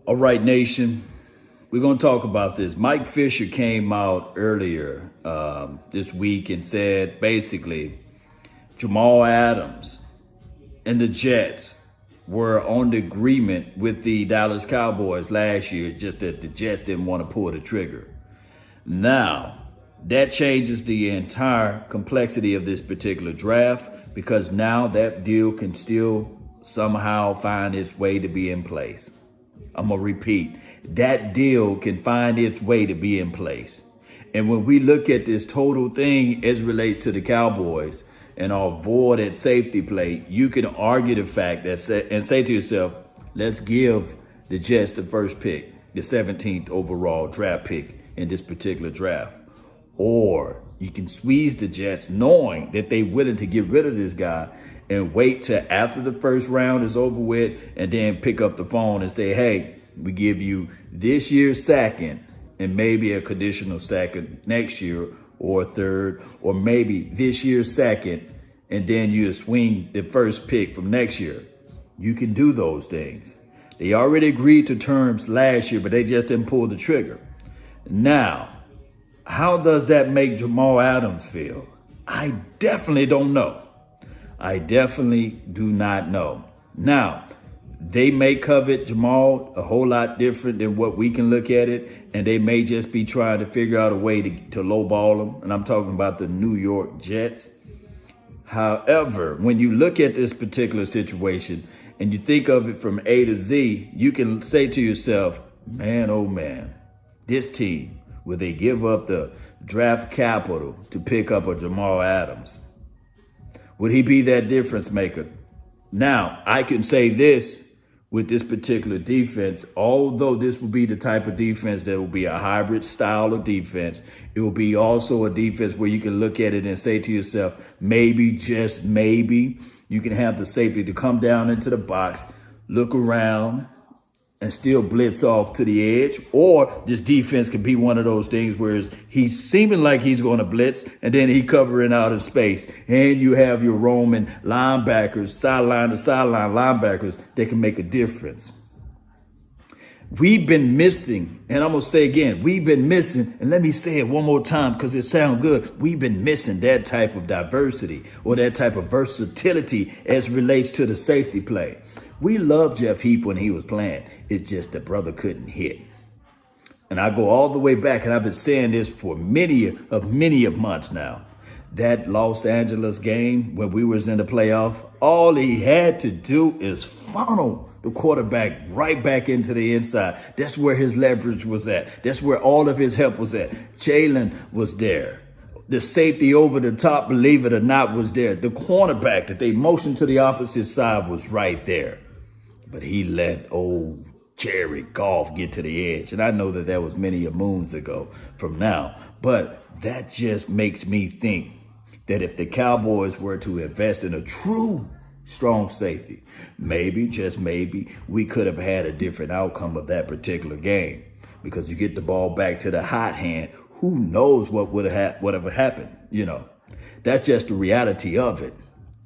All right, nation, we're going to talk about this. Mike Fisher came out earlier this week and said basically Jamal Adams and the Jets were on the agreement with the Dallas Cowboys last year, just that the Jets didn't want to pull the trigger. Now, that changes the entire complexity of this particular draft because now that deal can still somehow find its way to be in place. I'm going to repeat, that deal can find its way to be in place. And when we look at this total thing as it relates to the Cowboys and our void at safety play, you can argue the fact that and say to yourself, let's give the Jets the first pick, the 17th overall draft pick in this particular draft. Or you can squeeze the Jets knowing that they're willing to get rid of this guy and wait till after the first round is over with and then pick up the phone and say, hey, we give you this year's second and maybe a conditional second next year or a third, or maybe this year's second and then you swing the first pick from next year. You can do those things. They already agreed to terms last year, but they just didn't pull the trigger. Now, how does that make Jamal Adams feel? I definitely don't know. I definitely do not know. Now, they may covet Jamal a whole lot different than what we can look at it, and they may just be trying to figure out a way to lowball him, and I'm talking about the New York Jets. However, when you look at this particular situation and you think of it from A to Z, you can say to yourself, man, oh man, this team, will they give up the draft capital to pick up a Jamal Adams? Would he be that difference maker? Now, I can say this with this particular defense, although this will be the type of defense that will be a hybrid style of defense, it will be also a defense where you can look at it and say to yourself, maybe, just maybe, you can have the safety to come down into the box, look around, and still blitz off to the edge. Or this defense can be one of those things where he's seeming like he's going to blitz and then he covering out in space. And you have your roaming linebackers, sideline to sideline linebackers that can make a difference. We've been missing, and I'm going to say again, we've been missing, and let me say it one more time because it sounds good. We've been missing that type of diversity or that type of versatility as relates to the safety play. We loved Jeff Heath when he was playing. It's just the brother couldn't hit. And I go all the way back, and I've been saying this for many months now. That Los Angeles game when we was in the playoff, all he had to do is funnel the quarterback right back into the inside. That's where his leverage was at. That's where all of his help was at. Jalen was there. The safety over the top, believe it or not, was there. The cornerback that they motioned to the opposite side was right there. But he let old Jerry Goff get to the edge. And I know that was many a moons ago from now. But that just makes me think that if the Cowboys were to invest in a true strong safety, maybe, just maybe, we could have had a different outcome of that particular game. Because you get the ball back to the hot hand, who knows what would have happened, you know. That's just the reality of it.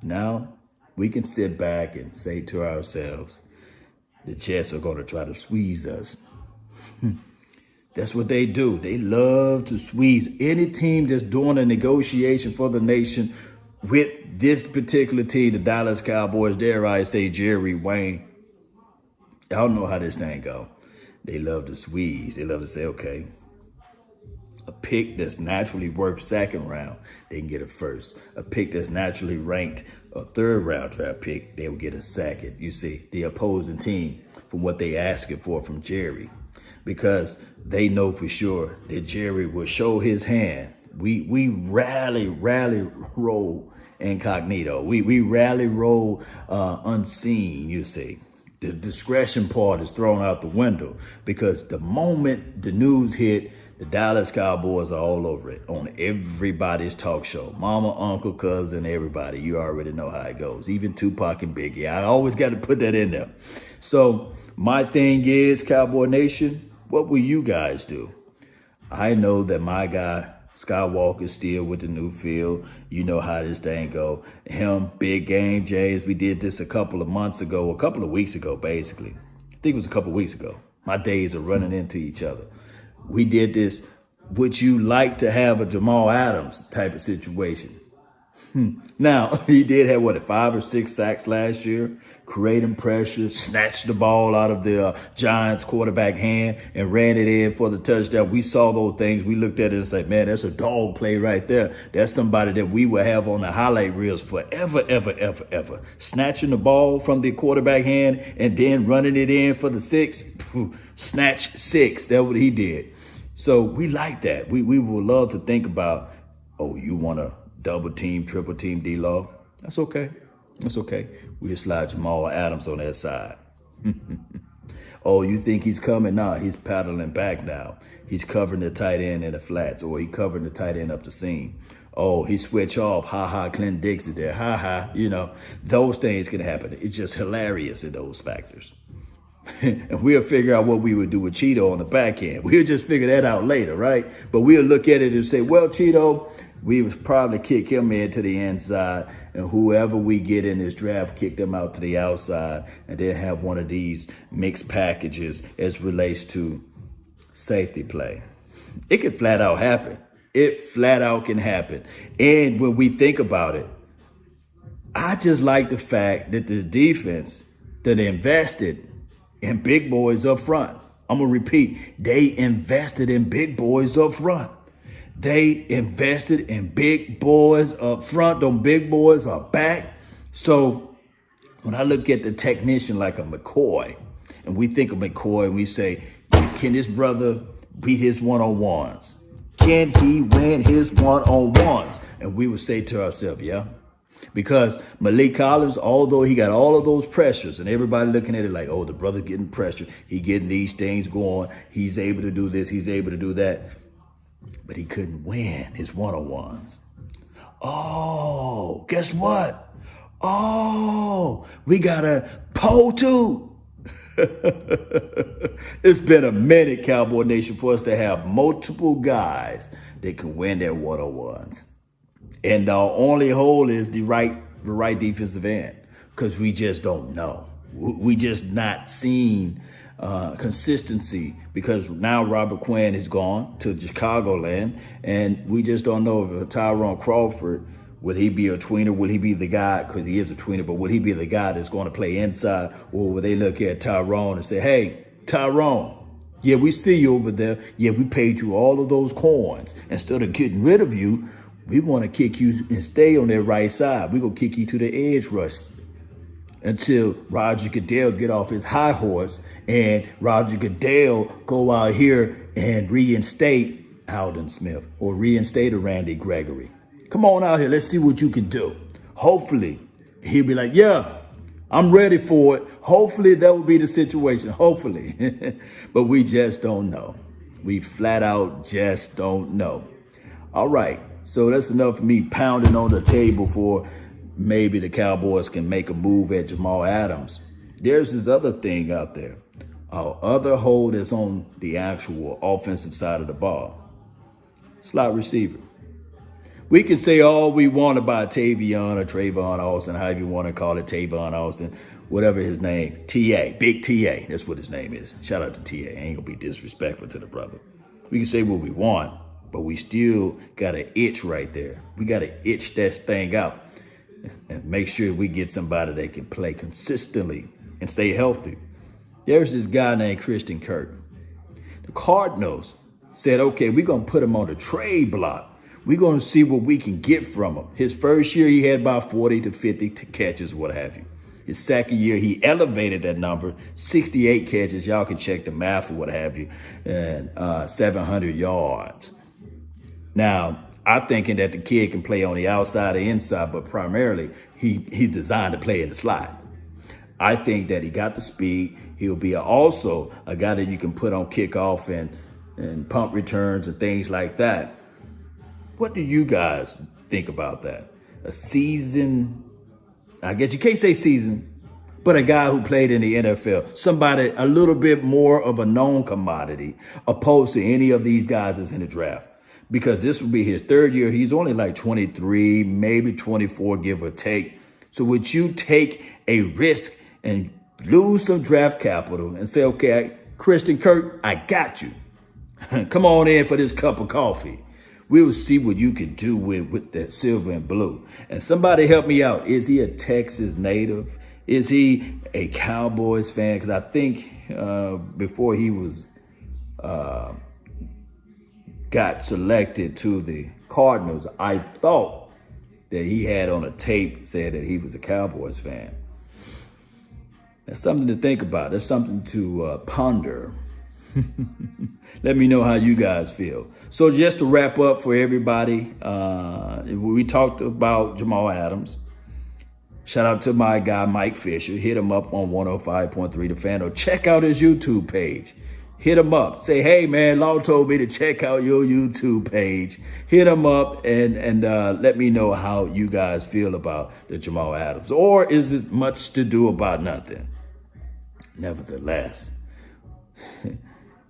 Now, we can sit back and say to ourselves, the Jets are going to try to squeeze us. That's what they do. They love to squeeze any team that's doing a negotiation for the nation with this particular team, the Dallas Cowboys, dare I say Jerry Wayne. Y'all know how this thing go. They love to squeeze. They love to say, okay, a pick that's naturally worth second round, they can get a first. A pick that's naturally ranked a third round draft pick, they will get a second. You see, the opposing team from what they asking for from Jerry, because they know for sure that Jerry will show his hand. We rally roll incognito. We rally roll unseen, you see. The discretion part is thrown out the window because the moment the news hit, the Dallas Cowboys are all over it on everybody's talk show. Mama, uncle, cousin, everybody. You already know how it goes. Even Tupac and Biggie. I always got to put that in there. So my thing is, Cowboy Nation, what will you guys do? I know that my guy, Skywalker, still with the new field. You know how this thing go. Him, big game, James. We did this a couple of weeks ago, basically. I think it was a couple of weeks ago. My days are running into each other. We did this, would you like to have a Jamal Adams type of situation? Now, he did have, 5 or 6 sacks last year, creating pressure, snatched the ball out of the Giants quarterback hand and ran it in for the touchdown. We saw those things. We looked at it and said, man, that's a dog play right there. That's somebody that we will have on the highlight reels forever, ever, ever, ever. Snatching the ball from the quarterback hand and then running it in for the 6. Snatch 6. That's what he did. So we like that. We would love to think about, oh, you want to double team, triple team D-Law? That's okay. That's okay. We just slide Jamal Adams on that side. Oh, you think he's coming? Nah, he's paddling back now. He's covering the tight end in the flats, or he covering the tight end up the seam. Oh, he switch off. Ha, Clint Dix is there. Ha. Those things can happen. It's just hilarious in those factors. And we'll figure out what we would do with Cheeto on the back end. We'll just figure that out later, right? But we'll look at it and say, well, Cheeto, we would probably kick him into the inside, and whoever we get in this draft, kick them out to the outside, and then have one of these mixed packages as relates to safety play. It could flat out happen. It flat out can happen. And when we think about it, I just like the fact that this defense that invested in big boys up front. I'm going to repeat, they invested in big boys up front. They invested in big boys up front. Them big boys are back. So when I look at the technician like a McCoy, and we think of McCoy and we say, can this brother beat his one-on-ones? Can he win his one-on-ones? And we would say to ourselves, yeah. Because Malik Collins, although he got all of those pressures and everybody looking at it like, oh, the brother getting pressure, he getting these things going, he's able to do this, he's able to do that. But he couldn't win his one-on-ones. Oh, guess what? Oh, we got a pole too. It's been a minute, Cowboy Nation, for us to have multiple guys that can win their one-on-ones. And our only hole is the right defensive end, because we just don't know. We just not seen consistency, because now Robert Quinn has gone to Chicagoland, and we just don't know if Tyrone Crawford, will he be a tweener? Will he be the guy, because he is a tweener, but will he be the guy that's going to play inside? Or will they look at Tyrone and say, hey, Tyrone, yeah, we see you over there. Yeah, we paid you all of those coins. Instead of getting rid of you, we want to kick you and stay on that right side. We're going to kick you to the edge rush until Roger Goodell get off his high horse and Roger Goodell go out here and reinstate Aldon Smith or reinstate a Randy Gregory. Come on out here. Let's see what you can do. Hopefully, he'll be like, yeah, I'm ready for it. Hopefully, that will be the situation. Hopefully. But we just don't know. We flat out just don't know. All right. So that's enough for me pounding on the table for maybe the Cowboys can make a move at Jamal Adams. There's this other thing out there. Our other hole that's on the actual offensive side of the ball. Slot receiver. We can say all we want about Tavion or Trayvon Austin, however you want to call it, Tavon Austin, whatever his name, T.A., Big T.A., that's what his name is. Shout out to T.A., I ain't going to be disrespectful to the brother. We can say what we want, but we still got an itch right there. We got to itch that thing out and make sure we get somebody that can play consistently and stay healthy. There's this guy named Christian Kirk. The Cardinals said, okay, we're going to put him on the trade block. We're going to see what we can get from him. His first year, he had about 40 to 50 catches, what have you. His second year, he elevated that number, 68 catches. Y'all can check the math or what have you, and 700 yards. Now, I'm thinking that the kid can play on the outside or inside, but primarily he's designed to play in the slot. I think that he got the speed. He'll be also a guy that you can put on kickoff and punt returns and things like that. What do you guys think about that? A season, I guess you can't say season, but a guy who played in the NFL, somebody a little bit more of a known commodity opposed to any of these guys that's in the draft. Because this will be his third year. He's only like 23, maybe 24, give or take. So would you take a risk and lose some draft capital and say, okay, Christian Kirk, I got you. Come on in for this cup of coffee. We'll see what you can do with that silver and blue. And somebody help me out. Is he a Texas native? Is he a Cowboys fan? Because I think before he was got selected to the Cardinals, I thought that he had on a tape said that he was a Cowboys fan. That's something to think about. That's something to ponder. Let me know how you guys feel. So just to wrap up for everybody, we talked about Jamal Adams. Shout out to my guy, Mike Fisher. Hit him up on 105.3 The Fan, or check out his YouTube page. Hit him up. Say, hey, man, Law told me to check out your YouTube page. Hit him up and let me know how you guys feel about the Jamal Adams. Or is it much to do about nothing? Nevertheless,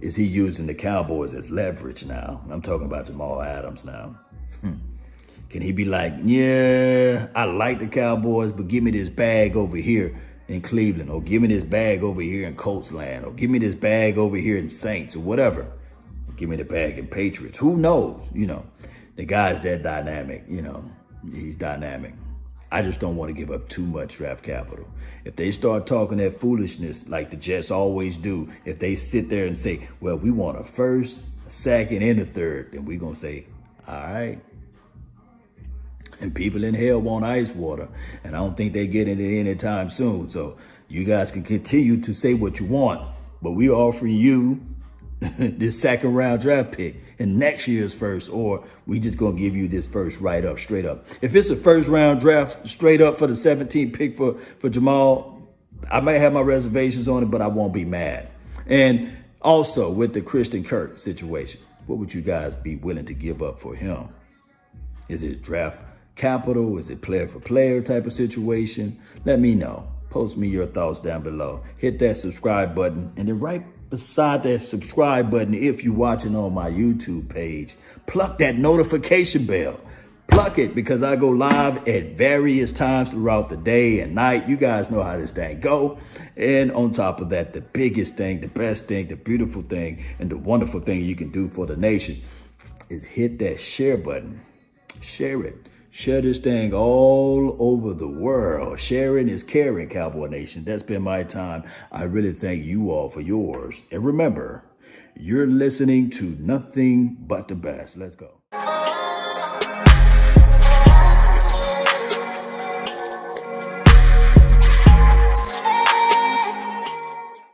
is he using the Cowboys as leverage now? I'm talking about Jamal Adams now. Can he be like, yeah, I like the Cowboys, but give me this bag over here in Cleveland, or give me this bag over here in Colts land, or give me this bag over here in Saints, or whatever. Give me the bag in Patriots. Who knows? You know, the guy's that dynamic. You know, he's dynamic. I just don't want to give up too much draft capital. If they start talking that foolishness like the Jets always do, if they sit there and say, well, we want a first, a second, and a third, then we're going to say, all right. And people in hell want ice water, and I don't think they get it anytime soon. So you guys can continue to say what you want, but we're offering you this second round draft pick and next year's first, or we just gonna give you this first right up, straight up. If it's a first round draft straight up for the 17th pick for Jamal, I might have my reservations on it, but I won't be mad. And also with the Christian Kirk situation, what would you guys be willing to give up for him? Is it draft capital? Is it player for player type of situation? Let me know. Post me your thoughts down below. Hit that subscribe button, and then right beside that subscribe button, if you're watching on my YouTube page, pluck that notification bell. Pluck it, because I go live at various times throughout the day and night. You guys know how this thing go. And on top of that, the biggest thing, the best thing, the beautiful thing, and the wonderful thing you can do for the nation is hit that share button. Share it. Share this thing all over the world. Sharing is caring, Cowboy Nation. That's been my time. I really thank you all for yours. And remember, you're listening to nothing but the best. Let's go.